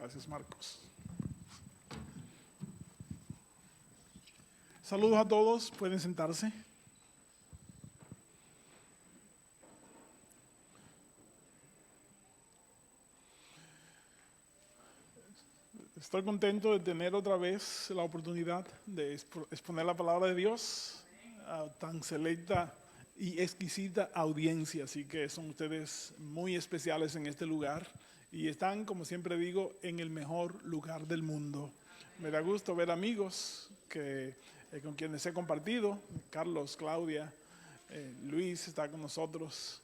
Gracias, Marcos. Saludos a todos, pueden sentarse. Estoy contento de tener otra vez la oportunidad de exponer la palabra de Dios a tan selecta y exquisita audiencia, así que son ustedes muy especiales en este lugar y están, como siempre digo, en el mejor lugar del mundo. Me da gusto ver amigos con quienes he compartido, Carlos, Claudia, Luis está con nosotros,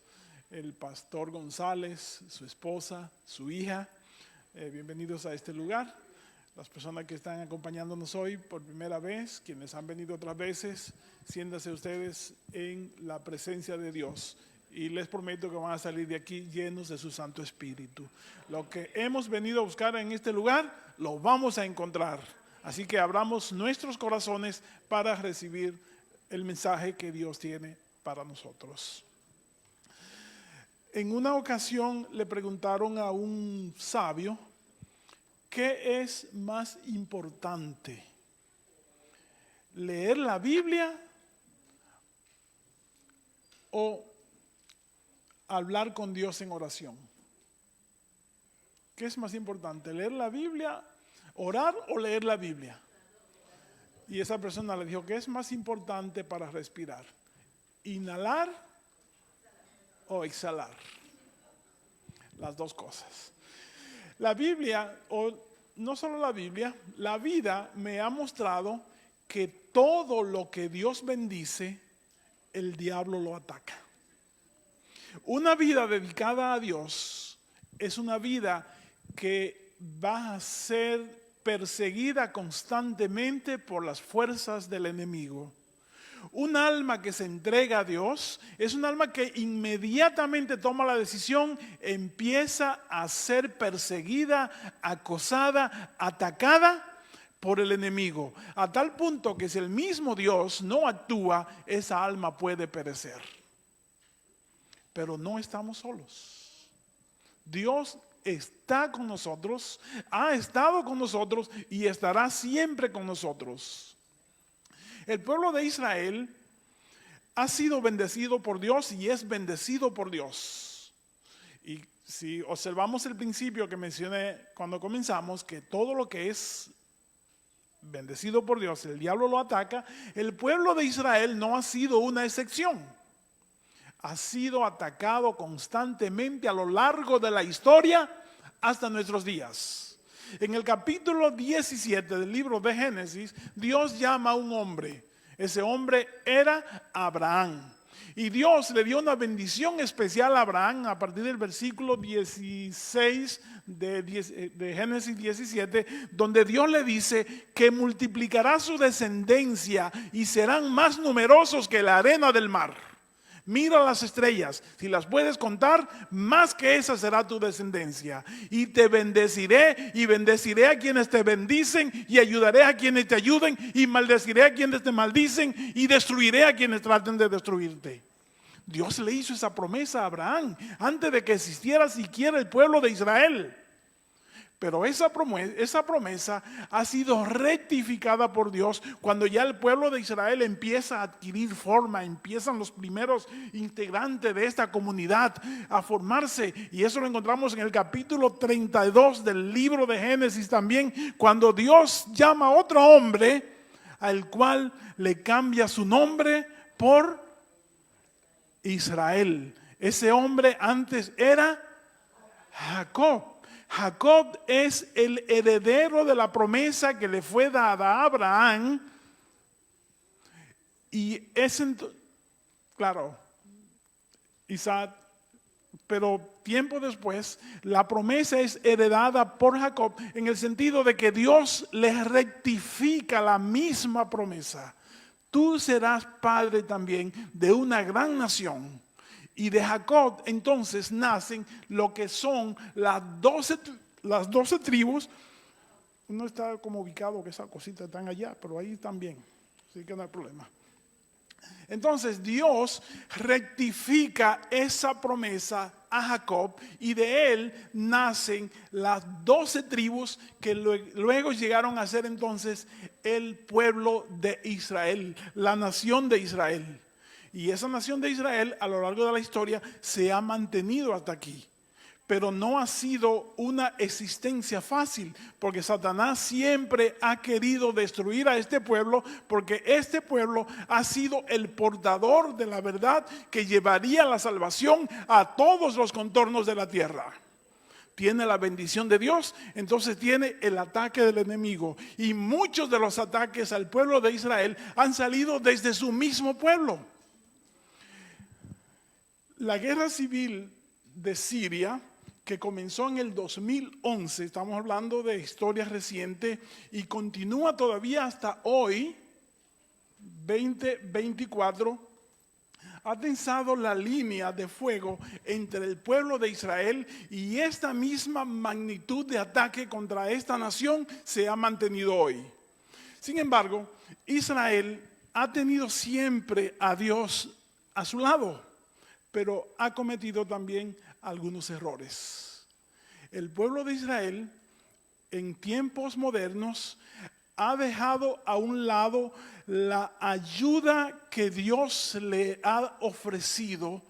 el pastor González, su esposa, su hija. Bienvenidos a este lugar. Las personas que están acompañándonos hoy por primera vez, quienes han venido otras veces, siéntanse ustedes en la presencia de Dios. Y les prometo que van a salir de aquí llenos de su Santo Espíritu. Lo que hemos venido a buscar en este lugar, lo vamos a encontrar. Así que abramos nuestros corazones para recibir el mensaje que Dios tiene para nosotros. En una ocasión le preguntaron a un sabio, ¿qué es más importante? ¿Leer la Biblia o hablar con Dios en oración? ¿Qué es más importante? ¿Leer la Biblia, orar o leer la Biblia? Y esa persona le dijo, ¿qué es más importante para respirar? ¿Inhalar o exhalar? Las dos cosas. La Biblia, o no solo la Biblia, la vida me ha mostrado que todo lo que Dios bendice, el diablo lo ataca. Una vida dedicada a Dios es una vida que va a ser perseguida constantemente por las fuerzas del enemigo. Un alma que se entrega a Dios es un alma que inmediatamente toma la decisión, empieza a ser perseguida, acosada, atacada por el enemigo. A tal punto que si el mismo Dios no actúa, esa alma puede perecer. Pero no estamos solos. Dios está con nosotros, ha estado con nosotros y estará siempre con nosotros. El pueblo de Israel ha sido bendecido por Dios y es bendecido por Dios. Y si observamos el principio que mencioné cuando comenzamos, que todo lo que es bendecido por Dios, el diablo lo ataca, el pueblo de Israel no ha sido una excepción. Ha sido atacado constantemente a lo largo de la historia hasta nuestros días. En el capítulo 17 del libro de Génesis, Dios llama a un hombre. Ese hombre era Abraham. Y Dios le dio una bendición especial a Abraham a partir del versículo 16 de Génesis 17, donde Dios le dice que multiplicará su descendencia y serán más numerosos que la arena del mar. Mira las estrellas, si las puedes contar, más que esa será tu descendencia. Y te bendeciré y bendeciré a quienes te bendicen y ayudaré a quienes te ayuden y maldeciré a quienes te maldicen y destruiré a quienes traten de destruirte. Dios le hizo esa promesa a Abraham antes de que existiera siquiera el pueblo de Israel. Pero esa promesa ha sido rectificada por Dios cuando ya el pueblo de Israel empieza a adquirir forma, empiezan los primeros integrantes de esta comunidad a formarse. Y eso lo encontramos en el capítulo 32 del libro de Génesis también, cuando Dios llama a otro hombre al cual le cambia su nombre por Israel. Ese hombre antes era Jacob. Jacob es el heredero de la promesa que le fue dada a Abraham. Y es, claro, Isaac, pero tiempo después, la promesa es heredada por Jacob en el sentido de que Dios le rectifica la misma promesa. Tú serás padre también de una gran nación. Y de Jacob entonces nacen lo que son las 12 tribus. Uno está como ubicado que esas cositas están allá, pero ahí también, así que no hay problema. Entonces Dios rectifica esa promesa a Jacob, y de él nacen las 12 tribus que luego llegaron a ser entonces el pueblo de Israel, la nación de Israel. Y esa nación de Israel a lo largo de la historia se ha mantenido hasta aquí. Pero no ha sido una existencia fácil, porque Satanás siempre ha querido destruir a este pueblo, porque este pueblo ha sido el portador de la verdad que llevaría la salvación a todos los contornos de la tierra. Tiene la bendición de Dios, entonces tiene el ataque del enemigo. Y muchos de los ataques al pueblo de Israel han salido desde su mismo pueblo. La guerra civil de Siria, que comenzó en el 2011, estamos hablando de historia reciente, y continúa todavía hasta hoy, 2024, ha tensado la línea de fuego entre el pueblo de Israel, y esta misma magnitud de ataque contra esta nación se ha mantenido hoy. Sin embargo, Israel ha tenido siempre a Dios a su lado, pero ha cometido también algunos errores. El pueblo de Israel en tiempos modernos ha dejado a un lado la ayuda que Dios le ha ofrecido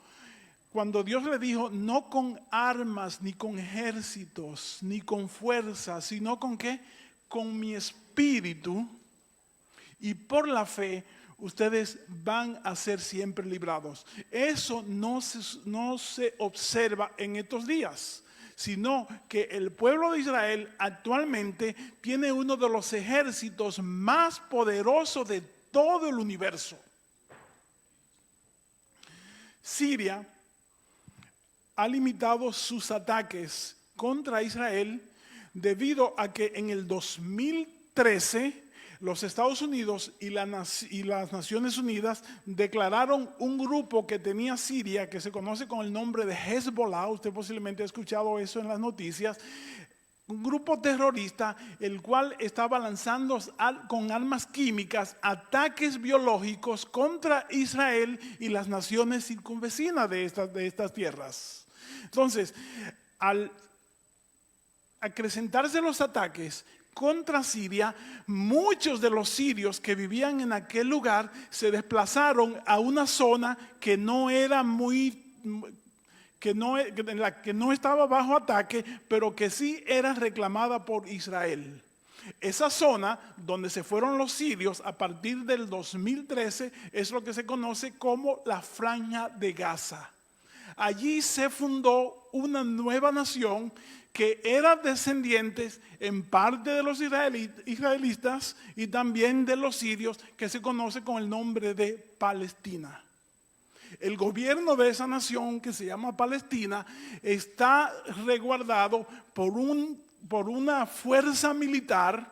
cuando Dios le dijo: no con armas, ni con ejércitos, ni con fuerza, sino con ¿qué? Con mi espíritu, y por la fe ustedes van a ser siempre librados. Eso no se observa en estos días, sino que el pueblo de Israel actualmente tiene uno de los ejércitos más poderosos de todo el universo. Siria ha limitado sus ataques contra Israel debido a que en el 2013 los Estados Unidos y las Naciones Unidas declararon un grupo que tenía Siria, que se conoce con el nombre de Hezbollah. Usted posiblemente ha escuchado eso en las noticias. Un grupo terrorista, el cual estaba lanzando con armas químicas ataques biológicos contra Israel y las naciones circunvecinas de estas tierras. Entonces, al acrecentarse los ataques contra Siria, muchos de los sirios que vivían en aquel lugar se desplazaron a una zona que no era en la que no estaba bajo ataque, pero que sí era reclamada por Israel. Esa zona donde se fueron los sirios a partir del 2013 es lo que se conoce como la Franja de Gaza. Allí se fundó una nueva nación que era descendientes en parte de los israelitas y también de los sirios, que se conoce con el nombre de Palestina. El gobierno de esa nación, que se llama Palestina, está resguardado por una fuerza militar,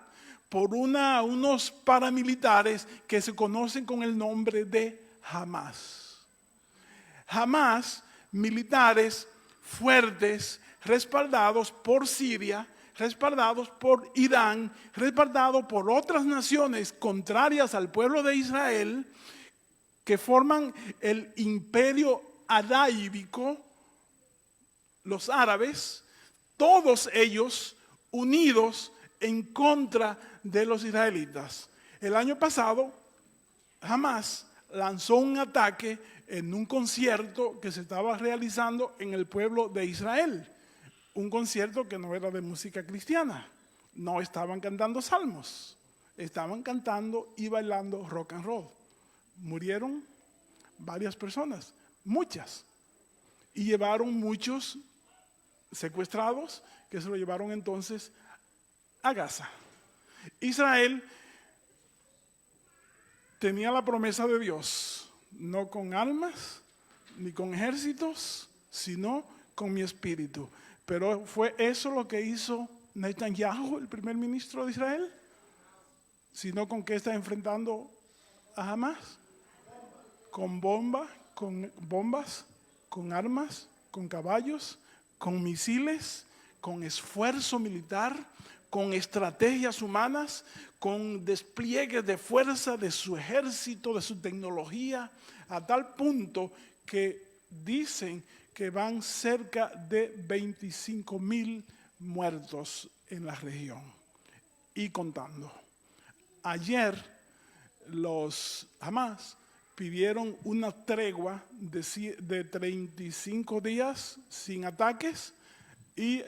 por unos paramilitares que se conocen con el nombre de Hamas. Hamas, militares fuertes, respaldados por Siria, respaldados por Irán, respaldados por otras naciones contrarias al pueblo de Israel, que forman el imperio arábico, los árabes, todos ellos unidos en contra de los israelitas. El año pasado, Hamas lanzó un ataque en un concierto que se estaba realizando en el pueblo de Israel. Un concierto que no era de música cristiana. No estaban cantando salmos. Estaban cantando y bailando rock and roll. Murieron varias personas, muchas. Y llevaron muchos secuestrados que se lo llevaron entonces a Gaza. Israel tenía la promesa de Dios, no con armas ni con ejércitos, sino con mi espíritu. Pero ¿fue eso lo que hizo Netanyahu, el primer ministro de Israel? ¿Sino con qué está enfrentando a Hamas? Con bombas, con armas, con caballos, con misiles, con esfuerzo militar, con estrategias humanas, con despliegues de fuerza de su ejército, de su tecnología, a tal punto que dicen que van cerca de 25,000 muertos en la región y contando. Ayer los Hamas pidieron una tregua de 35 días sin ataques y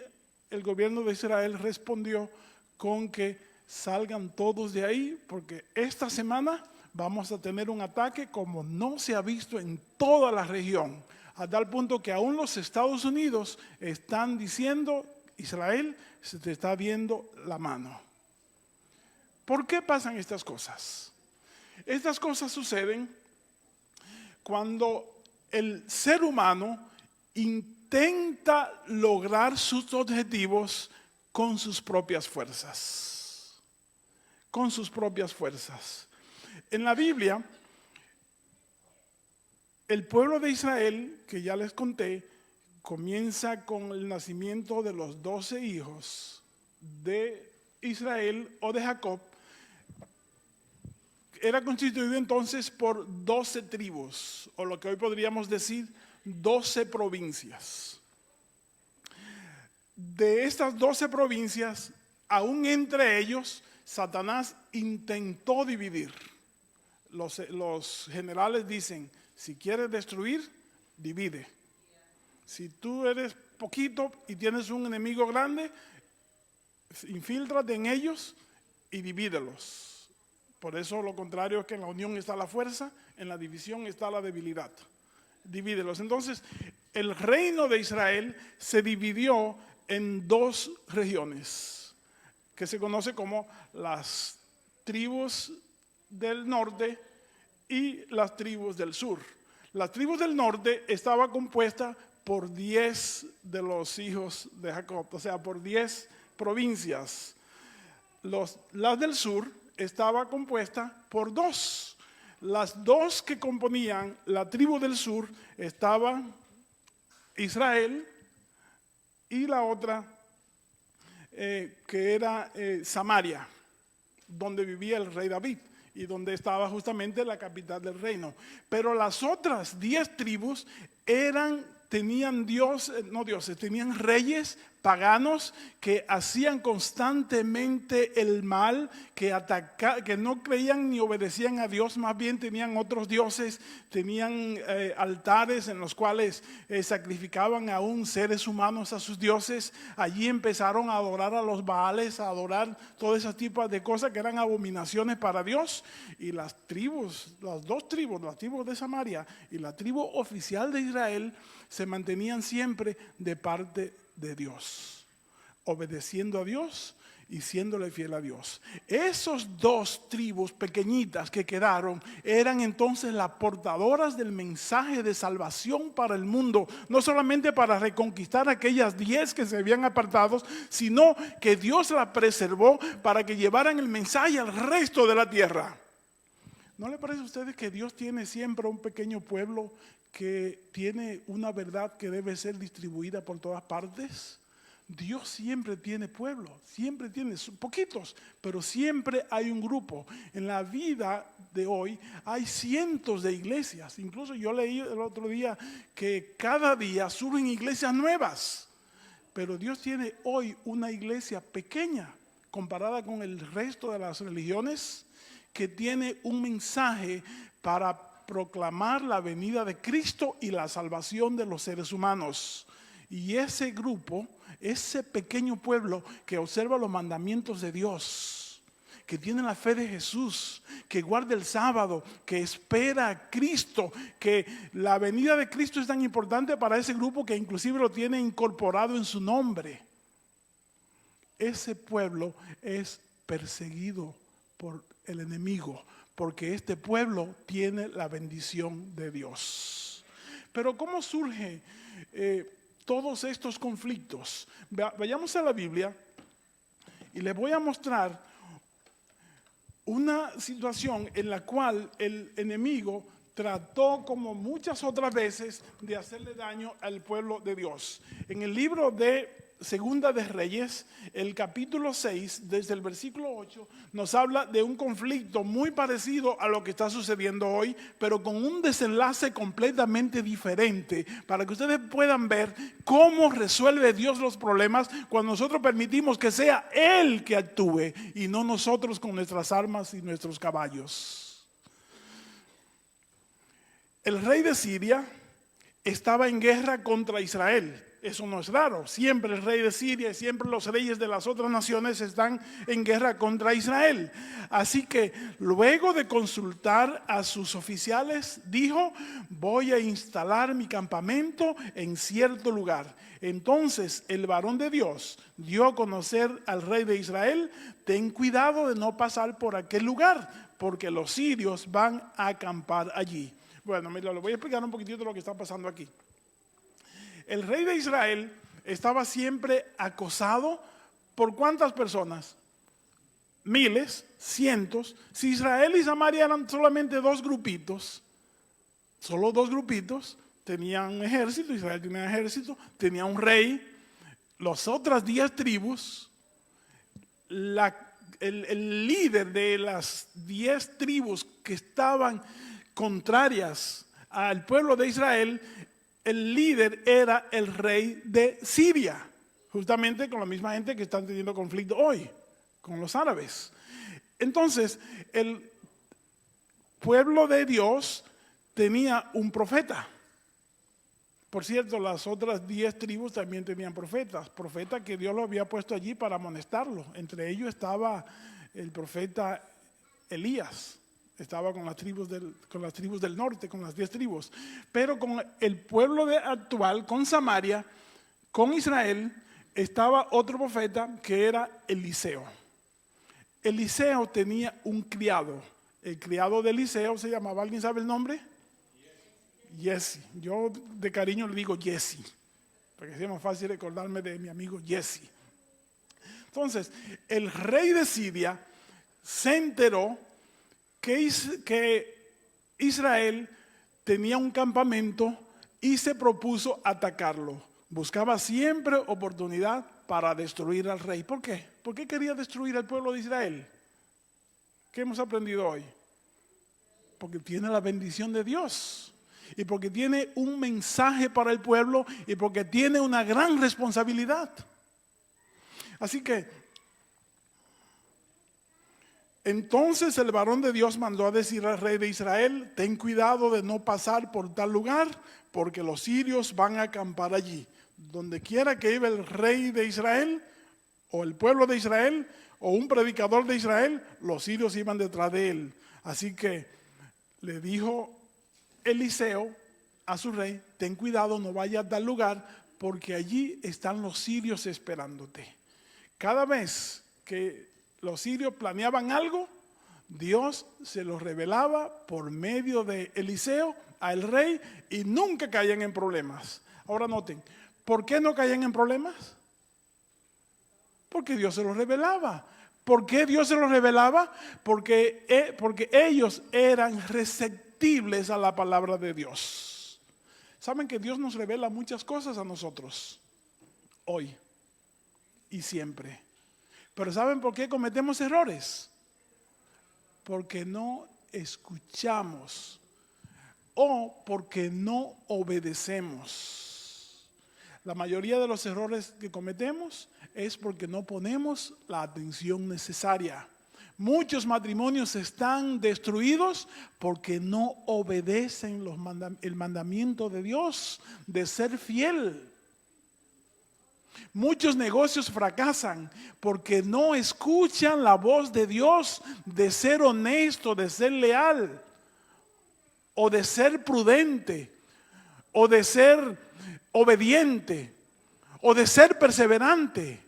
el gobierno de Israel respondió con que salgan todos de ahí porque esta semana vamos a tener un ataque como no se ha visto en toda la región, a tal punto que aún los Estados Unidos están diciendo: Israel, se te está viendo la mano. ¿Por qué pasan estas cosas? Estas cosas suceden cuando el ser humano intenta lograr sus objetivos con sus propias fuerzas. Con sus propias fuerzas. En la Biblia, el pueblo de Israel, que ya les conté, comienza con el nacimiento de los 12 hijos de Israel o de Jacob. Era constituido entonces por 12 tribus, o lo que hoy podríamos decir 12 provincias. De estas 12 provincias, aún entre ellos, Satanás intentó dividir. Los generales dicen: si quieres destruir, divide. Si tú eres poquito y tienes un enemigo grande, infíltrate en ellos y divídelos. Por eso lo contrario es que en la unión está la fuerza, en la división está la debilidad. Divídelos. Entonces, el reino de Israel se dividió en 2 regiones, que se conoce como las tribus del norte y las tribus del sur. Las tribus del norte estaba compuesta por 10 de los hijos de Jacob, o sea, por 10 provincias. Las del sur estaba compuesta por 2. Las 2 que componían la tribu del sur estaban Israel y la otra que era Samaria, donde vivía el rey David y donde estaba justamente la capital del reino. Pero las otras 10 tribus tenían tenían reyes paganos que hacían constantemente el mal, que no creían ni obedecían a Dios, más bien tenían otros dioses, tenían altares en los cuales sacrificaban aún seres humanos a sus dioses. Allí empezaron a adorar a los Baales, a adorar todo ese tipo de cosas que eran abominaciones para Dios. Y las 2 tribus, la tribu de Samaria y la tribu oficial de Israel, se mantenían siempre de parte de Dios, obedeciendo a Dios y siéndole fiel a Dios. Esos 2 tribus pequeñitas que quedaron eran entonces las portadoras del mensaje de salvación para el mundo, no solamente para reconquistar aquellas 10 que se habían apartado, sino que Dios las preservó para que llevaran el mensaje al resto de la tierra. ¿No le parece a ustedes que Dios tiene siempre un pequeño pueblo que tiene una verdad que debe ser distribuida por todas partes? Dios siempre tiene pueblo, siempre tiene poquitos, pero siempre hay un grupo. En la vida de hoy hay cientos de iglesias. Incluso yo leí el otro día que cada día surgen iglesias nuevas. Pero Dios tiene hoy una iglesia pequeña comparada con el resto de las religiones, que tiene un mensaje para proclamar la venida de Cristo y la salvación de los seres humanos. Y ese grupo, ese pequeño pueblo que observa los mandamientos de Dios, que tiene la fe de Jesús, que guarda el sábado, que espera a Cristo, que la venida de Cristo es tan importante para ese grupo que inclusive lo tiene incorporado en su nombre. Ese pueblo es perseguido por el enemigo, porque este pueblo tiene la bendición de Dios. Pero ¿cómo surge todos estos conflictos? Vayamos a la Biblia y les voy a mostrar una situación en la cual el enemigo trató, como muchas otras veces, de hacerle daño al pueblo de Dios. En el libro de Segunda de Reyes, el capítulo 6, desde el versículo 8, nos habla de un conflicto muy parecido a lo que está sucediendo hoy, pero con un desenlace completamente diferente, para que ustedes puedan ver cómo resuelve Dios los problemas cuando nosotros permitimos que sea Él que actúe y no nosotros con nuestras armas y nuestros caballos. El rey de Siria estaba en guerra contra Israel. Eso no es raro. Siempre el rey de Siria y siempre los reyes de las otras naciones están en guerra contra Israel. Así que luego de consultar a sus oficiales, dijo: voy a instalar mi campamento en cierto lugar. Entonces el varón de Dios dio a conocer al rey de Israel: ten cuidado de no pasar por aquel lugar, porque los sirios van a acampar allí. Bueno, mira, le voy a explicar un poquitito lo que está pasando aquí. El rey de Israel estaba siempre acosado por ¿cuántas personas? Miles, cientos. Si Israel y Samaria eran solamente dos grupitos, solo dos grupitos, tenían un ejército, Israel tenía un ejército, tenía un rey, las otras 10 tribus, el líder de las 10 tribus que estaban contrarias al pueblo de Israel, el líder era el rey de Siria, justamente con la misma gente que están teniendo conflicto hoy, con los árabes. Entonces, el pueblo de Dios tenía un profeta. Por cierto, las otras 10 tribus también tenían profetas que Dios lo había puesto allí para amonestarlo. Entre ellos estaba el profeta Elías. Estaba con las tribus del norte, con las 10 tribus. Pero con el pueblo actual, con Samaria, con Israel, estaba otro profeta que era Eliseo. Eliseo tenía un criado. El criado de Eliseo se llamaba, ¿alguien sabe el nombre? Jesse. Yo de cariño le digo Jesse, para que sea más fácil recordarme de mi amigo Jesse. Entonces, el rey de Siria se enteró que Israel tenía un campamento y se propuso atacarlo. Buscaba siempre oportunidad para destruir al rey. ¿Por qué? ¿Por qué quería destruir al pueblo de Israel? ¿Qué hemos aprendido hoy? Porque tiene la bendición de Dios y porque tiene un mensaje para el pueblo y porque tiene una gran responsabilidad. Así que entonces el varón de Dios mandó a decir al rey de Israel: ten cuidado de no pasar por tal lugar, porque los sirios van a acampar allí. Donde quiera que iba el rey de Israel, o el pueblo de Israel, o un predicador de Israel, los sirios iban detrás de él. Así que le dijo Eliseo a su rey: ten cuidado, no vayas a tal lugar, porque allí están los sirios esperándote. Cada vez que los sirios planeaban algo, Dios se lo revelaba por medio de Eliseo al rey y nunca caían en problemas. Ahora noten, ¿por qué no caían en problemas? Porque Dios se los revelaba. ¿Por qué Dios se los revelaba? Porque ellos eran receptibles a la palabra de Dios. ¿Saben que Dios nos revela muchas cosas a nosotros? Hoy y siempre. Pero ¿saben por qué cometemos errores? Porque no escuchamos o porque no obedecemos. La mayoría de los errores que cometemos es porque no ponemos la atención necesaria. Muchos matrimonios están destruidos porque no obedecen el mandamiento de Dios de ser fiel. Muchos negocios fracasan porque no escuchan la voz de Dios de ser honesto, de ser leal, o de ser prudente, o de ser obediente, o de ser perseverante.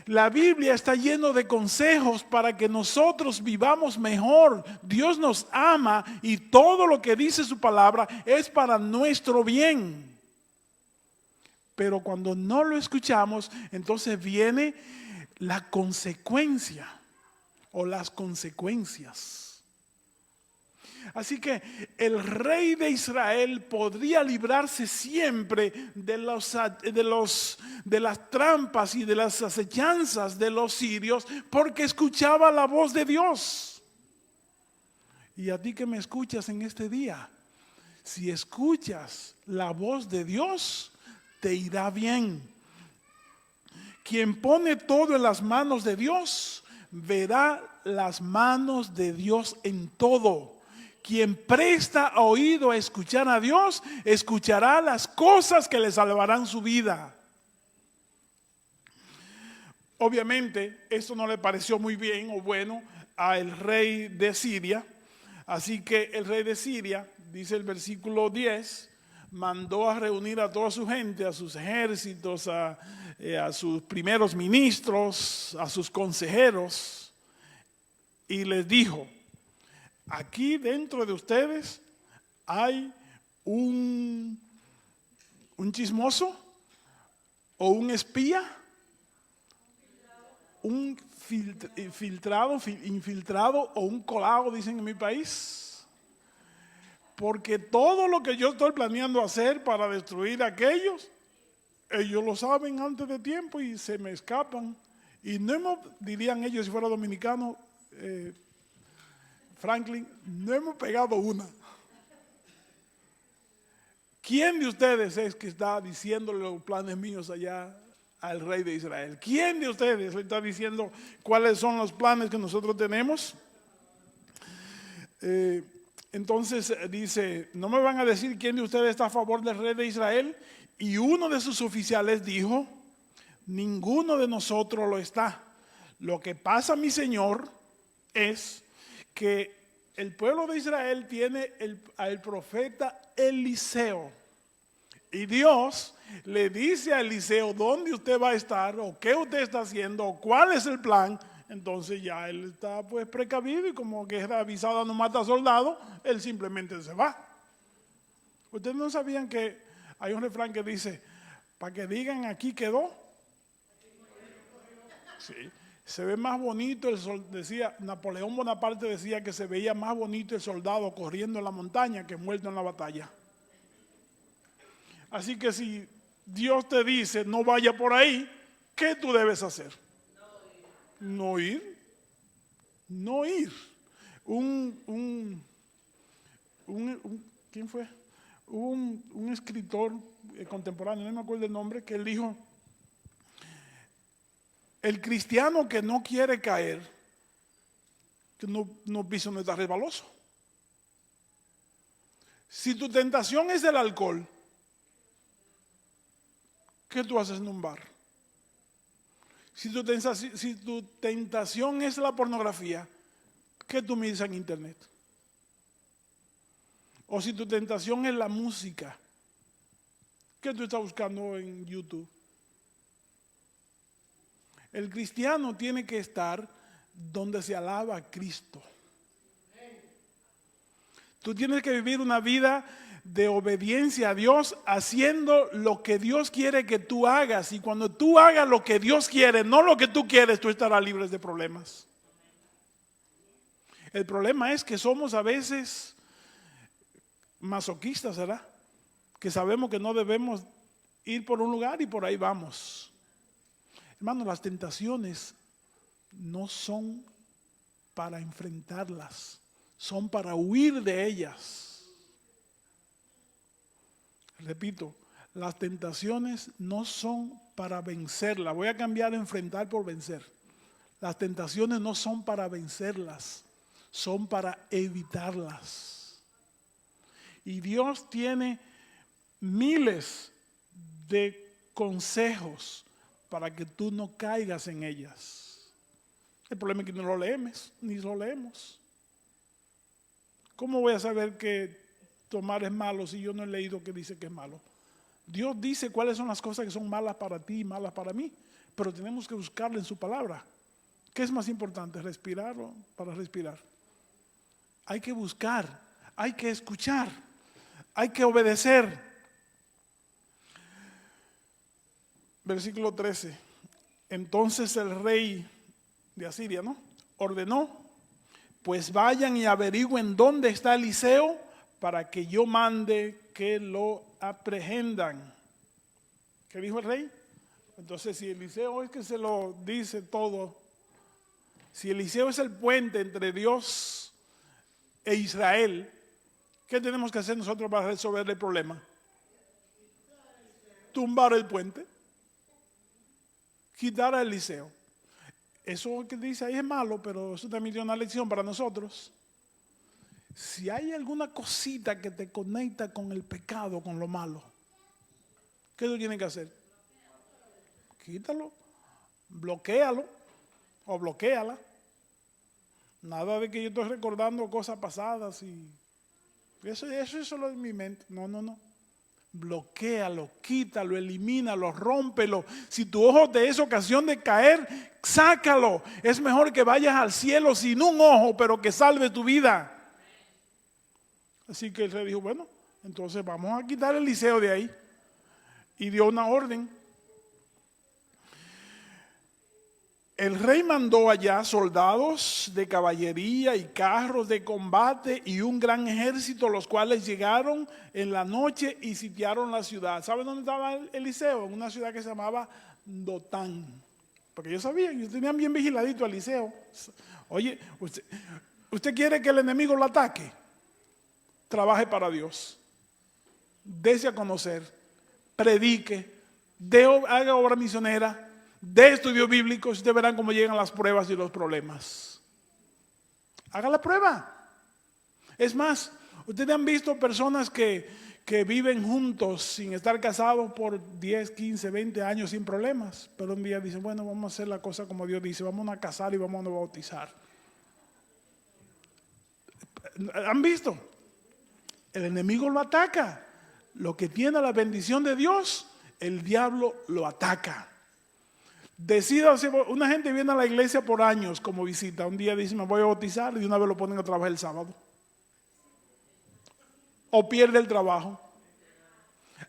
La Biblia está lleno de consejos para que nosotros vivamos mejor. Dios nos ama y todo lo que dice su palabra es para nuestro bien. Pero cuando no lo escuchamos, entonces viene la consecuencia o las consecuencias. Así que el rey de Israel podría librarse siempre de las trampas y de las acechanzas de los sirios porque escuchaba la voz de Dios. Y a ti que me escuchas en este día, si escuchas la voz de Dios, te irá bien. Quien pone todo en las manos de Dios, verá las manos de Dios en todo. Quien presta oído a escuchar a Dios, escuchará las cosas que le salvarán su vida. Obviamente, esto no le pareció muy bien o bueno al rey de Siria. Así que el rey de Siria, dice el versículo 10, mandó a reunir a toda su gente, a sus ejércitos, a sus primeros ministros, a sus consejeros, y les dijo: aquí dentro de ustedes hay un chismoso o un espía, un infiltrado o un colado, dicen en mi país. Porque todo lo que yo estoy planeando hacer para destruir a aquellos, ellos lo saben antes de tiempo y se me escapan. Y dirían ellos si fuera dominicano, Franklin, no hemos pegado una. ¿Quién de ustedes es que está diciéndole los planes míos allá al rey de Israel? ¿Quién de ustedes le está diciendo cuáles son los planes que nosotros tenemos? Entonces dice: no me van a decir quién de ustedes está a favor del rey de Israel. Y uno de sus oficiales dijo: ninguno de nosotros lo está. Lo que pasa, mi señor, es que el pueblo de Israel tiene al profeta Eliseo. Y Dios le dice a Eliseo dónde usted va a estar, o qué usted está haciendo, o cuál es el plan. Entonces ya él está pues precavido, y como guerra avisada no mata soldados, él simplemente se va. Ustedes no sabían que hay un refrán que dice: para que digan aquí quedó. Sí. Se ve más bonito el soldado, decía Napoleón Bonaparte, decía que se veía más bonito el soldado corriendo en la montaña que muerto en la batalla. Así que si Dios te dice no vaya por ahí, ¿qué tú debes hacer? No ir. No ir. ¿Quién fue? Un escritor contemporáneo, no me acuerdo el nombre, que él dijo: el cristiano que no quiere caer, que no pisa, no está resbaloso. Si tu tentación es el alcohol, ¿qué tú haces en un bar? Si tu tentación es la pornografía, ¿qué tú miras en internet? O si tu tentación es la música, ¿qué tú estás buscando en YouTube? El cristiano tiene que estar donde se alaba a Cristo. Tú tienes que vivir una vida de obediencia a Dios, haciendo lo que Dios quiere que tú hagas. Y cuando tú hagas lo que Dios quiere, no lo que tú quieres, tú estarás libre de problemas. El problema es que somos a veces masoquistas, ¿verdad? Que sabemos que no debemos ir por un lugar y por ahí vamos. Hermano, las tentaciones no son para enfrentarlas, son para huir de ellas. Repito, las tentaciones no son para vencerlas. Voy a cambiar enfrentar por vencer. Las tentaciones no son para vencerlas, son para evitarlas. Y Dios tiene miles de consejos para que tú no caigas en ellas. El problema es que no lo leemos, ni lo leemos. ¿Cómo voy a saber que tomar es malo si yo no he leído que dice que es malo? Dios dice cuáles son las cosas que son malas para ti y malas para mí, pero tenemos que buscarle en su palabra. ¿Qué es más importante, respirar o para respirar? Hay que buscar, hay que escuchar, hay que obedecer. Versículo 13. Entonces el rey de Asiria, ordenó pues vayan y averigüen dónde está Eliseo para que yo mande que lo aprehendan. ¿Qué dijo el rey? Entonces, si Eliseo es que se lo dice todo, si Eliseo es el puente entre Dios e Israel, ¿qué tenemos que hacer nosotros para resolver el problema? Tumbar el puente, quitar a Eliseo. Eso que dice ahí es malo, pero eso también tiene una lección para nosotros. Si hay alguna cosita que te conecta con el pecado, con lo malo, ¿qué tú tienes que hacer? Quítalo, bloquéalo o bloquéala. Nada de que yo estoy recordando cosas pasadas y eso es solo en mi mente. No. Bloquéalo, quítalo, elimínalo, rómpelo. Si tu ojo te es ocasión de caer, sácalo. Es mejor que vayas al cielo sin un ojo, pero que salve tu vida. Así que el rey dijo, bueno, entonces vamos a quitar el Eliseo de ahí. Y dio una orden. El rey mandó allá soldados de caballería y carros de combate y un gran ejército, los cuales llegaron en la noche y sitiaron la ciudad. ¿Saben dónde estaba Eliseo? En una ciudad que se llamaba Dotán. Porque ellos sabían, ellos tenían bien vigiladito a Eliseo. Oye, ¿usted quiere que el enemigo lo ataque? Trabaje para Dios. Dese a conocer, predique, haga obra misionera. De estudios bíblicos, ustedes verán cómo llegan las pruebas y los problemas. Haga la prueba. Es más, ustedes han visto personas que viven juntos sin estar casados por 10, 15, 20 años sin problemas. Pero un día dicen, bueno, vamos a hacer la cosa como Dios dice, vamos a casar y vamos a bautizar. ¿Han visto? El enemigo lo ataca. Lo que tiene la bendición de Dios, el diablo lo ataca. Una gente viene a la iglesia por años como visita. Un día dice, me voy a bautizar y de una vez lo ponen a trabajar el sábado. O pierde el trabajo.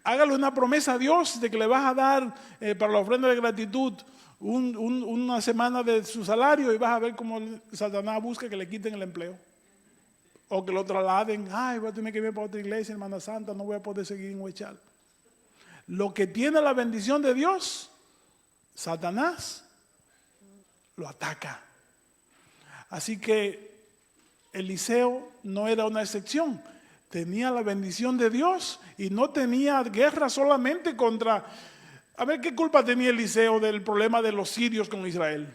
Hágale una promesa a Dios de que le vas a dar para la ofrenda de gratitud una semana de su salario y vas a ver cómo Satanás busca que le quiten el empleo. O que lo trasladen. Ay, voy a tener que ir para otra iglesia, hermana santa, no voy a poder seguir en Huechal. Lo que tiene la bendición de Dios, Satanás lo ataca. Así que Eliseo no era una excepción. Tenía la bendición de Dios y no tenía guerra solamente contra... A ver, ¿qué culpa tenía Eliseo del problema de los sirios con Israel?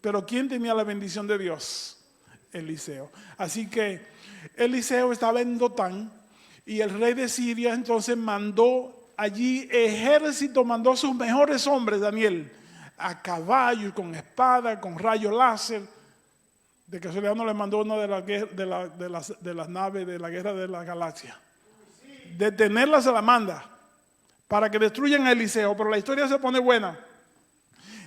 Pero ¿quién tenía la bendición de Dios? Eliseo. Así que Eliseo estaba en Dotán y el rey de Siria entonces mandó allí ejército, mandó sus mejores hombres, Daniel, a caballos, con espada, con rayos láser. De casualidad no le mandó una de las naves de la guerra de la galaxia. Detenerlas se la manda para que destruyan a Eliseo, pero la historia se pone buena.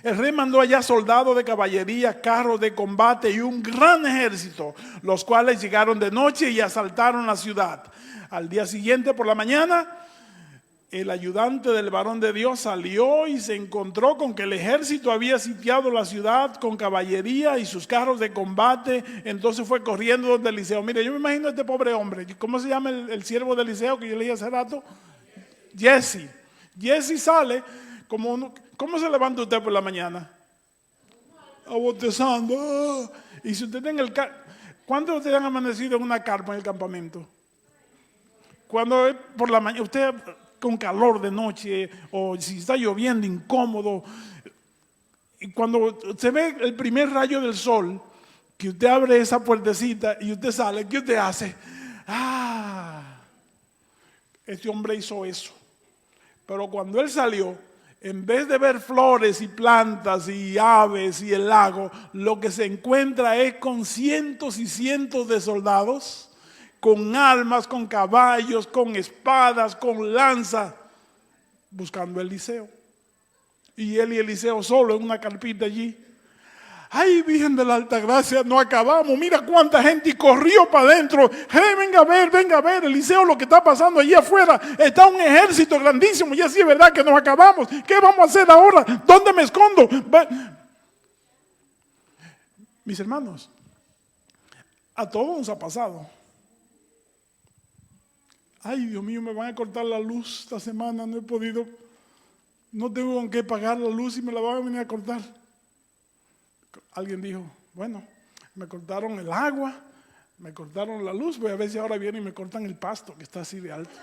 El rey mandó allá soldados de caballería, carros de combate y un gran ejército, los cuales llegaron de noche y asaltaron la ciudad. Al día siguiente por la mañana, el ayudante del varón de Dios salió y se encontró con que el ejército había sitiado la ciudad con caballería y sus carros de combate. Entonces fue corriendo donde Eliseo. Mire, yo me imagino a este pobre hombre. ¿Cómo se llama el siervo de Eliseo que yo leí hace rato? Jesse. Jesse sale como... ¿Cómo se levanta usted por la mañana? Bostezando. Y si usted en ¿cuántos de ustedes han amanecido en una carpa en el campamento? Cuando por la mañana, usted con calor de noche, o si está lloviendo, incómodo, y cuando se ve el primer rayo del sol, que usted abre esa puertecita y usted sale, ¿qué usted hace? Este hombre hizo eso. Pero cuando él salió, en vez de ver flores y plantas y aves y el lago, lo que se encuentra es con cientos y cientos de soldados, con armas, con caballos, con espadas, con lanzas, buscando a Eliseo. Y él y Eliseo solo en una carpita allí. Ay, Virgen de la Alta Gracia, no acabamos. Mira cuánta gente y corrió para adentro. Hey, venga a ver, Eliseo, lo que está pasando allí afuera. Está un ejército grandísimo. Y así es verdad que nos acabamos. ¿Qué vamos a hacer ahora? ¿Dónde me escondo? Mis hermanos, A todos nos ha pasado. Ay, Dios mío, me van a cortar la luz esta semana, no he podido, no tengo con qué pagar la luz y me la van a venir a cortar. Alguien dijo, bueno, me cortaron el agua, me cortaron la luz, voy a ver si ahora vienen y me cortan el pasto que está así de alto.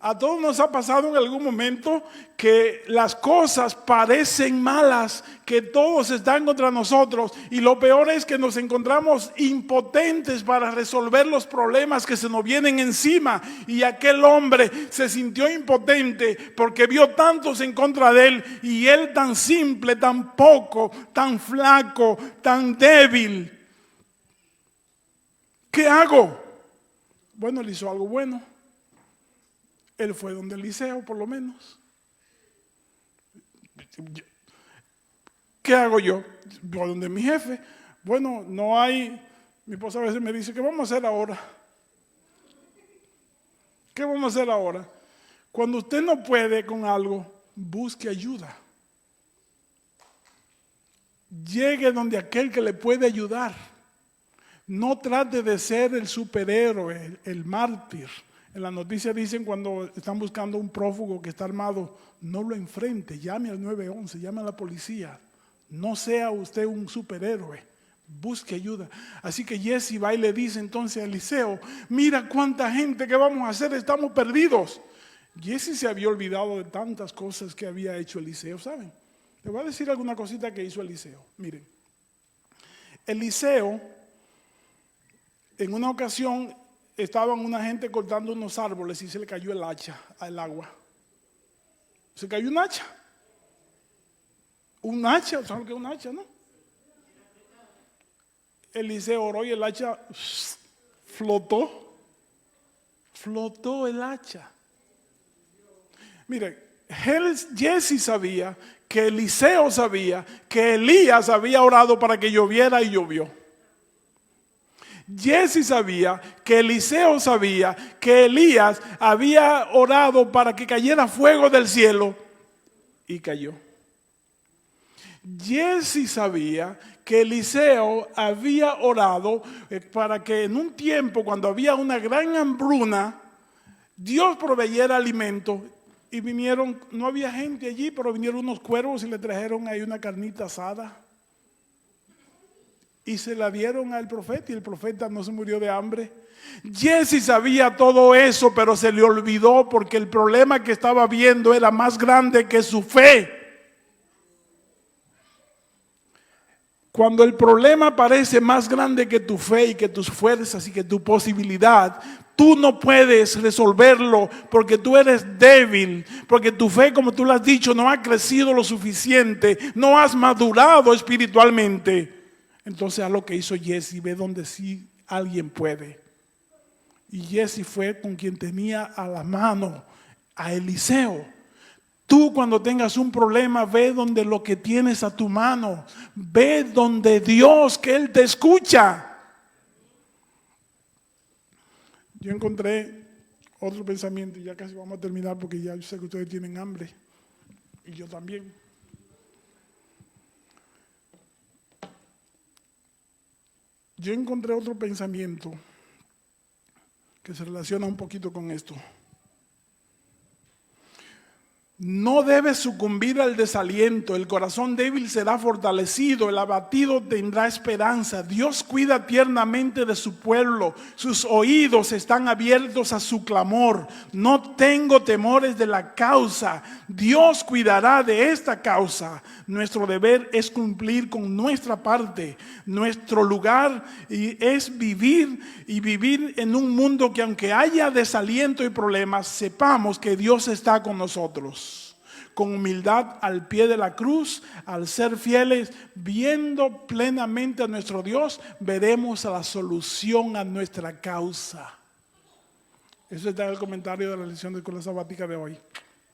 A todos nos ha pasado en algún momento que las cosas parecen malas, que todos están contra nosotros y lo peor es que nos encontramos impotentes para resolver los problemas que se nos vienen encima. Y aquel hombre se sintió impotente porque vio tantos en contra de él y él tan simple, tan poco, tan flaco, tan débil. ¿Qué hago? Bueno, él hizo algo bueno. Él fue donde Eliseo, por lo menos. ¿Qué hago yo? Voy donde mi jefe. Bueno, no hay. Mi esposa a veces me dice, ¿qué vamos a hacer ahora? ¿Qué vamos a hacer ahora? Cuando usted no puede con algo, busque ayuda. Llegue donde aquel que le puede ayudar. No trate de ser el superhéroe, el mártir. En la noticia dicen cuando están buscando un prófugo que está armado, no lo enfrente, llame al 911, llame a la policía. No sea usted un superhéroe, busque ayuda. Así que Jesse va y le dice entonces a Eliseo, mira cuánta gente, ¿qué vamos a hacer? Estamos perdidos. Jesse se había olvidado de tantas cosas que había hecho Eliseo, ¿saben? Le voy a decir alguna cosita que hizo Eliseo. Miren, Eliseo en una ocasión estaban una gente cortando unos árboles y se le cayó el hacha al agua. Se cayó un hacha. Un hacha, ¿saben qué es un hacha, no? Eliseo oró y el hacha flotó. Flotó el hacha. Miren, Jesse sabía que Eliseo sabía que Elías había orado para que lloviera y llovió. Jesse sabía que Eliseo sabía que Elías había orado para que cayera fuego del cielo y cayó. Jesse sabía que Eliseo había orado para que en un tiempo cuando había una gran hambruna, Dios proveyera alimento y vinieron, no había gente allí, pero vinieron unos cuervos y le trajeron ahí una carnita asada. Y se la dieron al profeta y el profeta no se murió de hambre. Jesse sabía todo eso, pero se le olvidó porque el problema que estaba viendo era más grande que su fe. Cuando el problema parece más grande que tu fe y que tus fuerzas y que tu posibilidad, tú no puedes resolverlo porque tú eres débil, porque tu fe, como tú lo has dicho, no ha crecido lo suficiente, no has madurado espiritualmente. Entonces a lo que hizo Jesse, ve donde sí alguien puede. Y Jesse fue con quien tenía a la mano a Eliseo. Tú cuando tengas un problema, ve donde lo que tienes a tu mano. Ve donde Dios, que Él te escucha. Yo encontré otro pensamiento y ya casi vamos a terminar porque ya yo sé que ustedes tienen hambre. Y yo también. Yo encontré otro pensamiento que se relaciona un poquito con esto. No debes sucumbir al desaliento, el corazón débil será fortalecido, el abatido tendrá esperanza. Dios cuida tiernamente de su pueblo, sus oídos están abiertos a su clamor. No tengo temores de la causa, Dios cuidará de esta causa. Nuestro deber es cumplir con nuestra parte. Nuestro lugar es vivir en un mundo que aunque haya desaliento y problemas, sepamos que Dios está con nosotros. Con humildad al pie de la cruz, al ser fieles, viendo plenamente a nuestro Dios, veremos la solución a nuestra causa. Eso está en el comentario de la lección de escuela sabática de hoy,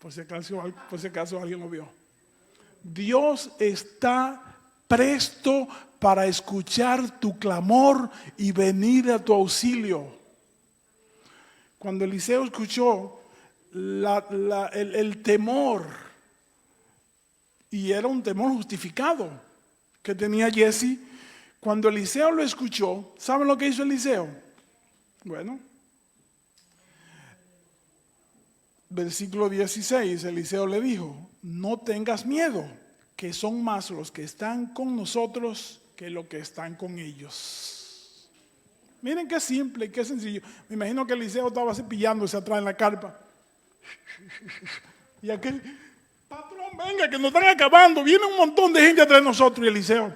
por si acaso alguien lo vio. Dios está presto para escuchar tu clamor y venir a tu auxilio. Cuando Eliseo escuchó el temor, y era un temor justificado que tenía Jesse, Cuando Eliseo lo escuchó, ¿saben lo que hizo Eliseo? Bueno, versículo 16, Eliseo le dijo, no tengas miedo, que son más los que están con nosotros que los que están con ellos. Miren qué simple y qué sencillo. Me imagino que Eliseo estaba cepillándose atrás en la carpa. Y aquel, patrón, venga, que nos están acabando. Viene un montón de gente atrás de nosotros. Y Eliseo,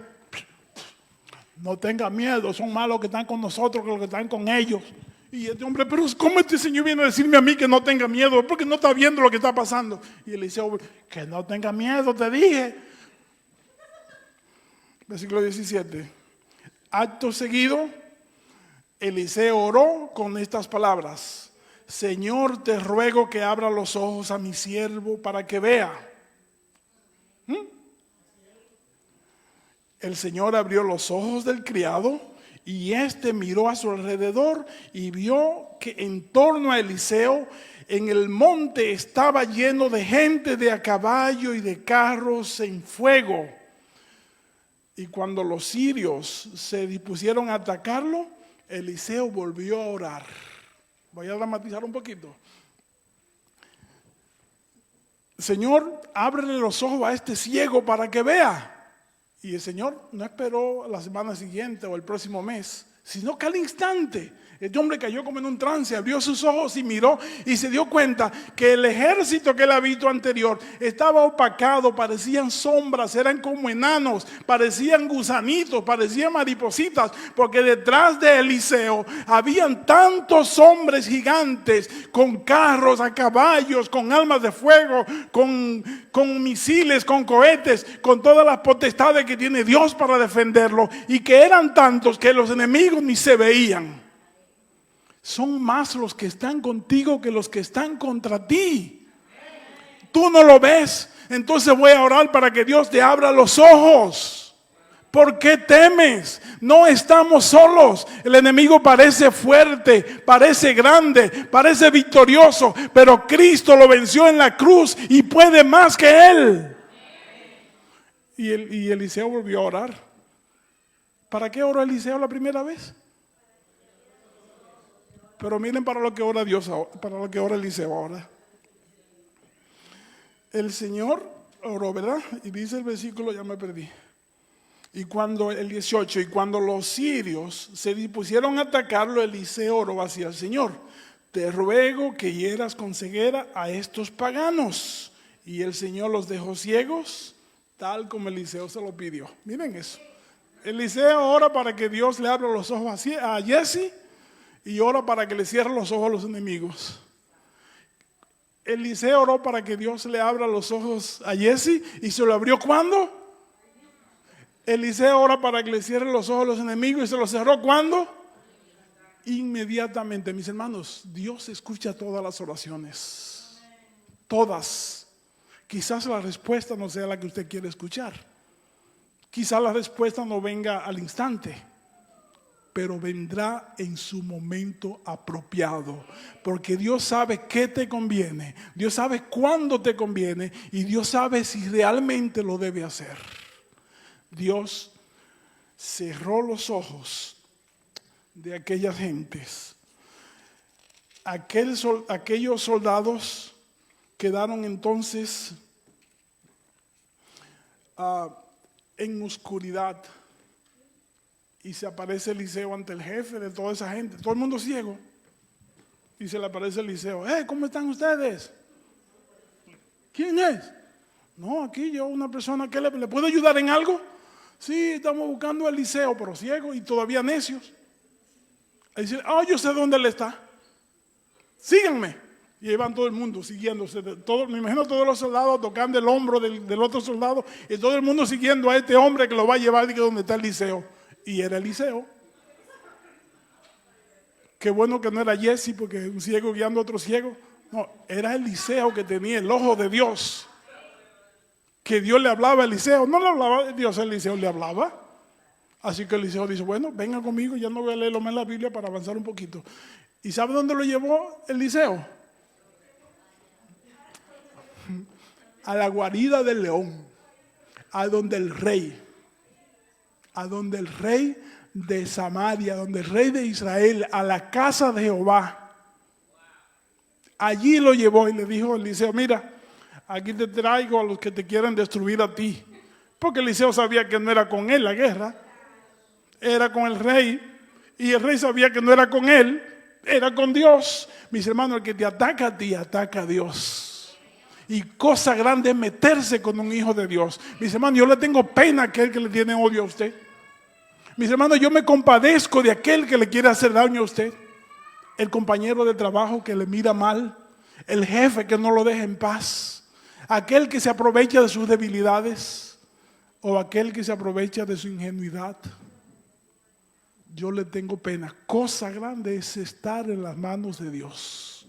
no tenga miedo, son más los que están con nosotros que los que están con ellos. Y este hombre, pero ¿cómo este señor viene a decirme a mí que no tenga miedo? Es porque no está viendo lo que está pasando. Y Eliseo, que no tenga miedo, te dije. Versículo 17. Acto seguido, Eliseo oró con estas palabras. Señor, te ruego que abra los ojos a mi siervo para que vea. El Señor abrió los ojos del criado y éste miró a su alrededor y vio que en torno a Eliseo en el monte estaba lleno de gente de a caballo y de carros en fuego. Y cuando los sirios se dispusieron a atacarlo, Eliseo volvió a orar. Voy a dramatizar un poquito. Señor, ábrele los ojos a este ciego para que vea. Y el Señor no esperó la semana siguiente o el próximo mes, sino que al instante este hombre cayó como en un trance, abrió sus ojos y miró y se dio cuenta que el ejército que él había visto anterior estaba opacado, parecían sombras, eran como enanos, parecían gusanitos, parecían maripositas, porque detrás de Eliseo habían tantos hombres gigantes con carros a caballos, con armas de fuego, con misiles, con cohetes, con todas las potestades que tiene Dios para defenderlo, y que eran tantos que los enemigos ni se veían. Son más los que están contigo que los que están contra ti. Tú no lo ves, entonces voy a orar para que Dios te abra los ojos. ¿Por qué temes? No estamos solos. El enemigo parece fuerte, parece grande, parece victorioso, pero Cristo lo venció en la cruz y puede más que él. Y Eliseo volvió a orar. ¿Para qué oró Eliseo la primera vez? Pero miren para lo que ora Dios, para lo que ora Eliseo ahora. El Señor oró, ¿verdad? Y dice el versículo, ya me perdí. Y cuando el 18, y cuando los sirios se dispusieron a atacarlo, Eliseo oró hacia el Señor. Te ruego que hieras con ceguera a estos paganos. Y el Señor los dejó ciegos, tal como Eliseo se lo pidió. Miren eso. Eliseo ora para que Dios le abra los ojos a Jesse. Y ora para que le cierre los ojos a los enemigos. Eliseo oró para que Dios le abra los ojos a Jesse. ¿Y se lo abrió cuándo? Eliseo ora para que le cierre los ojos a los enemigos. ¿Y se los cerró cuándo? Inmediatamente. Mis hermanos, Dios escucha todas las oraciones. Todas. Quizás la respuesta no sea la que usted quiere escuchar. Quizás la respuesta no venga al instante, pero vendrá en su momento apropiado, porque Dios sabe qué te conviene, Dios sabe cuándo te conviene y Dios sabe si realmente lo debe hacer. Dios cerró los ojos de aquellas gentes. Aquellos soldados quedaron entonces en oscuridad. Y se aparece Eliseo ante el jefe de toda esa gente, todo el mundo ciego. Y se le aparece Eliseo. ¿Cómo están ustedes? ¿Quién es? No, aquí yo, una persona que le puedo ayudar en algo. Sí, estamos buscando a Eliseo, pero ciego y todavía necios. Y dice, yo sé dónde él está. Síganme. Y ahí van todo el mundo siguiéndose. Me imagino todos los soldados tocando el hombro del otro soldado y todo el mundo siguiendo a este hombre que lo va a llevar y que donde está Eliseo. Y era Eliseo. Qué bueno que no era Jesse, porque un ciego guiando a otro ciego. No, era Eliseo que tenía el ojo de Dios. Que Dios le hablaba a Eliseo. No le hablaba Dios a Eliseo, le hablaba. Así que Eliseo dice, bueno, venga conmigo, ya no voy a leerlo más en la Biblia para avanzar un poquito. ¿Y sabe dónde lo llevó Eliseo? A la guarida del león, a donde el rey. a donde el rey de Samaria, donde el rey de Israel, a la casa de Jehová. Allí lo llevó y le dijo a Eliseo, mira, aquí te traigo a los que te quieren destruir a ti. Porque Eliseo sabía que no era con él la guerra, era con el rey. Y el rey sabía que no era con él, era con Dios. Mis hermanos, el que te ataca a ti, ataca a Dios. Y cosa grande es meterse con un hijo de Dios. Mis hermanos, yo le tengo pena a aquel que le tiene odio a usted. Mis hermanos, yo me compadezco de aquel que le quiere hacer daño a usted. El compañero de trabajo que le mira mal, el jefe que no lo deja en paz, aquel que se aprovecha de sus debilidades o aquel que se aprovecha de su ingenuidad. Yo le tengo pena. Cosa grande es estar en las manos de Dios,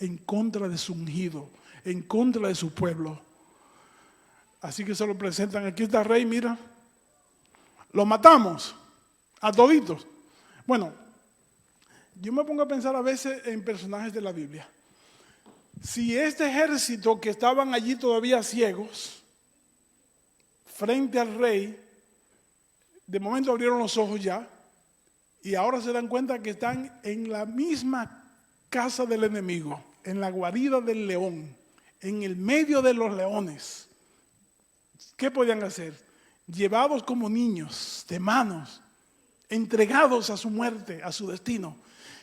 en contra de su ungido, en contra de su pueblo. Así que se lo presentan. Aquí está el rey, mira. Lo matamos a toditos. Bueno, yo me pongo a pensar a veces en personajes de la Biblia. Si este ejército que estaban allí todavía ciegos, frente al rey, de momento abrieron los ojos ya, y ahora se dan cuenta que están en la misma casa del enemigo, en la guarida del león, en el medio de los leones. ¿Qué podían hacer? Llevados como niños de manos, entregados a su muerte, a su destino.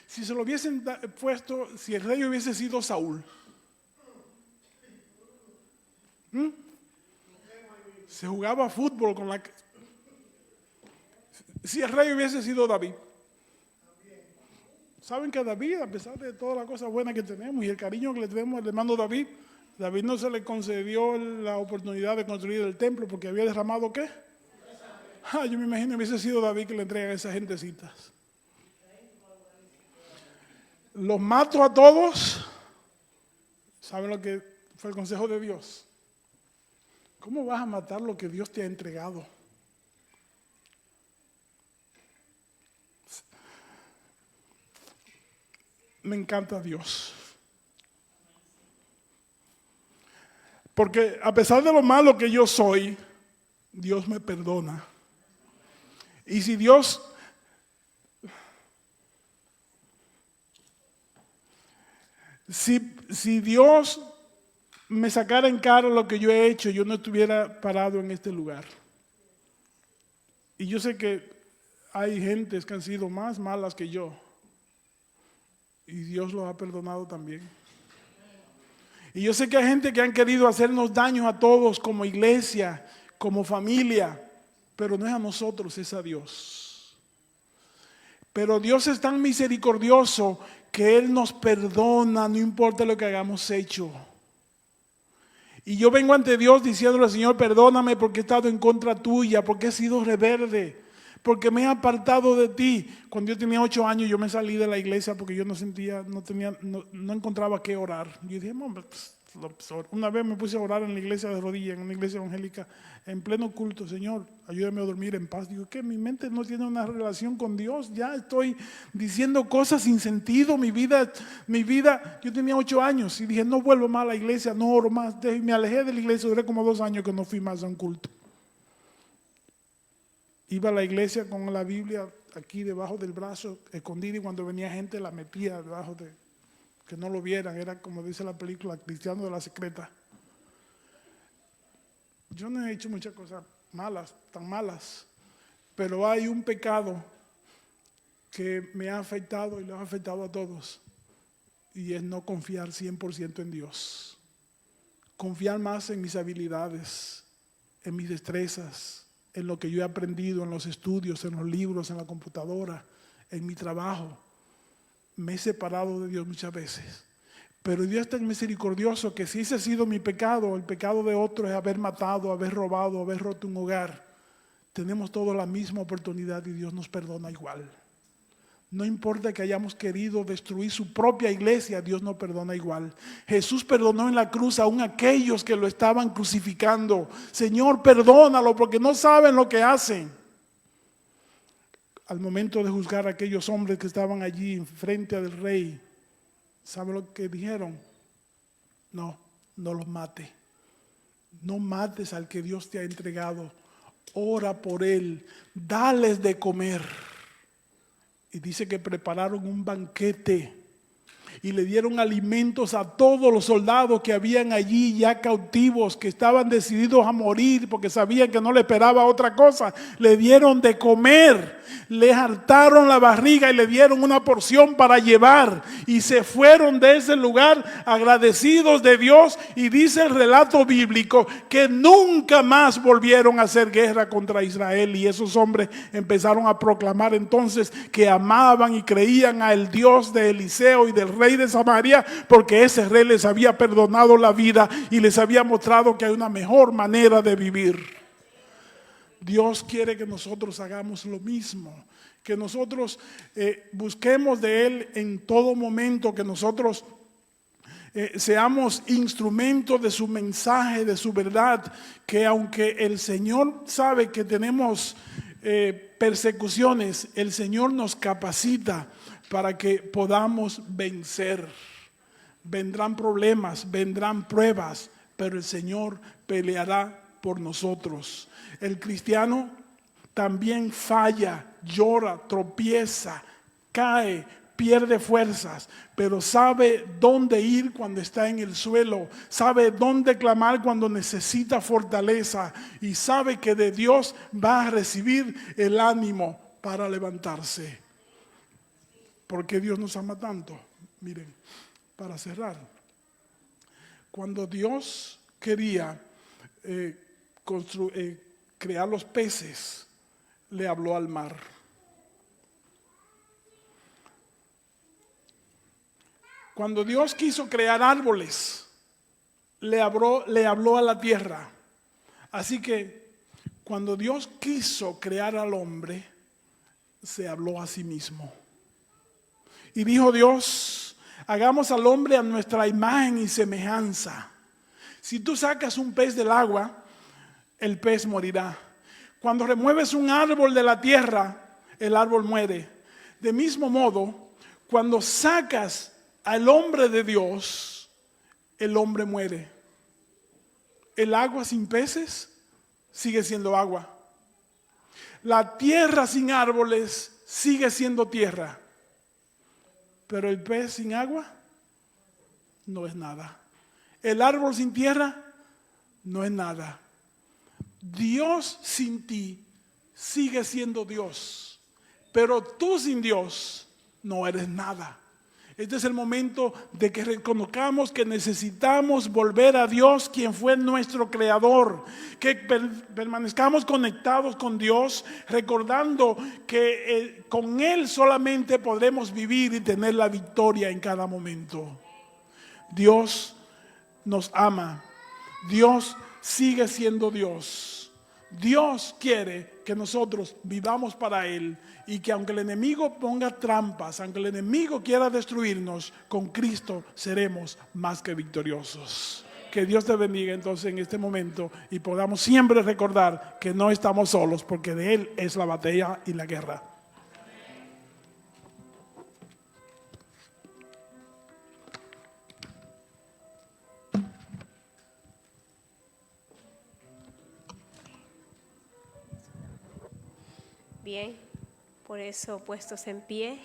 Si se lo hubiesen puesto, si el rey hubiese sido Saúl, se jugaba fútbol con la... Si el rey hubiese sido David, saben que David, a pesar de todas las cosas buenas que tenemos y el cariño que le tenemos al hermano David, David no se le concedió la oportunidad de construir el templo porque había derramado ¿qué? Yo me imagino que hubiese sido David que le entregan a esas gentecitas. Los mato a todos. ¿Saben lo que fue el consejo de Dios? ¿Cómo vas a matar lo que Dios te ha entregado? Me encanta Dios. Porque a pesar de lo malo que yo soy, Dios me perdona. Y si Dios... Si Dios me sacara en cara lo que yo he hecho, yo no estuviera parado en este lugar. Y yo sé que hay gentes que han sido más malas que yo. Y Dios los ha perdonado también. Y yo sé que hay gente que han querido hacernos daños a todos como iglesia, como familia. Pero no es a nosotros, es a Dios. Pero Dios es tan misericordioso que Él nos perdona, no importa lo que hayamos hecho. Y yo vengo ante Dios diciéndole, Señor, perdóname porque he estado en contra tuya, porque he sido rebelde, porque me he apartado de ti. Cuando yo tenía 8 años yo me salí de la iglesia porque yo no encontraba qué orar. Yo dije, una vez me puse a orar en la iglesia de rodillas, en una iglesia evangélica, en pleno culto. Señor, ayúdame a dormir en paz. Digo, que mi mente no tiene una relación con Dios. Ya estoy diciendo cosas sin sentido. Mi vida, yo tenía 8 años y dije, no vuelvo más a la iglesia, no oro más. Me alejé de la iglesia, duré como 2 años que no fui más a un culto. Iba a la iglesia con la Biblia aquí debajo del brazo, escondida, y cuando venía gente la metía debajo de... que no lo vieran. Era como dice la película, Cristiano de la Secreta. Yo no he hecho muchas cosas malas, tan malas, pero hay un pecado que me ha afectado y lo ha afectado a todos, y es no confiar 100% en Dios. Confiar más en mis habilidades, en mis destrezas, en lo que yo he aprendido en los estudios, en los libros, en la computadora, en mi trabajo. Me he separado de Dios muchas veces. Pero Dios es tan misericordioso que si ese ha sido mi pecado, el pecado de otro es haber matado, haber robado, haber roto un hogar, tenemos todos la misma oportunidad y Dios nos perdona igual. No importa que hayamos querido destruir su propia iglesia, Dios nos perdona igual. Jesús perdonó en la cruz aún a aquellos que lo estaban crucificando. Señor, perdónalo porque no saben lo que hacen. Al momento de juzgar a aquellos hombres que estaban allí frente del rey, ¿sabe lo que dijeron? No los mate. No mates al que Dios te ha entregado. ora por él, dales de comer. Y dice que prepararon un banquete y le dieron alimentos a todos los soldados que habían allí ya cautivos, que estaban decididos a morir porque sabían que no le esperaba otra cosa. Le dieron de comer, le hartaron la barriga y le dieron una porción para llevar. Y se fueron de ese lugar agradecidos de Dios. Y dice el relato bíblico que nunca más volvieron a hacer guerra contra Israel. Y esos hombres empezaron a proclamar entonces que amaban y creían al Dios de Eliseo y del rey de Samaria, porque ese rey les había perdonado la vida y les había mostrado que hay una mejor manera de vivir. Dios quiere que nosotros hagamos lo mismo, que nosotros busquemos de Él en todo momento, que nosotros seamos instrumentos de su mensaje, de su verdad, que aunque el Señor sabe que tenemos persecuciones, el Señor nos capacita para que podamos vencer. Vendrán problemas, vendrán pruebas, pero el Señor peleará por nosotros. El cristiano también falla, llora, tropieza, cae, pierde fuerzas, pero sabe dónde ir cuando está en el suelo, sabe dónde clamar cuando necesita fortaleza y sabe que de Dios va a recibir el ánimo para levantarse. Porque Dios nos ama tanto. Miren, para cerrar, cuando Dios quería crear los peces, le habló al mar. Cuando Dios quiso crear árboles, le habló a la tierra. Así que cuando Dios quiso crear al hombre, se habló a sí mismo. Y dijo Dios, hagamos al hombre a nuestra imagen y semejanza. Si tú sacas un pez del agua, el pez morirá. Cuando remueves un árbol de la tierra, el árbol muere. De mismo modo, cuando sacas al hombre de Dios, el hombre muere. El agua sin peces sigue siendo agua. La tierra sin árboles sigue siendo tierra. Pero el pez sin agua no es nada. El árbol sin tierra no es nada. Dios sin ti sigue siendo Dios. Pero tú sin Dios no eres nada. Este es el momento de que reconozcamos que necesitamos volver a Dios, quien fue nuestro creador. Que permanezcamos conectados con Dios, recordando que con Él solamente podremos vivir y tener la victoria en cada momento. Dios nos ama. Dios sigue siendo Dios. Dios quiere que nosotros vivamos para Él y que aunque el enemigo ponga trampas, aunque el enemigo quiera destruirnos, con Cristo seremos más que victoriosos. Que Dios te bendiga entonces en este momento y podamos siempre recordar que no estamos solos, porque de Él es la batalla y la guerra. Bien, por eso puestos en pie.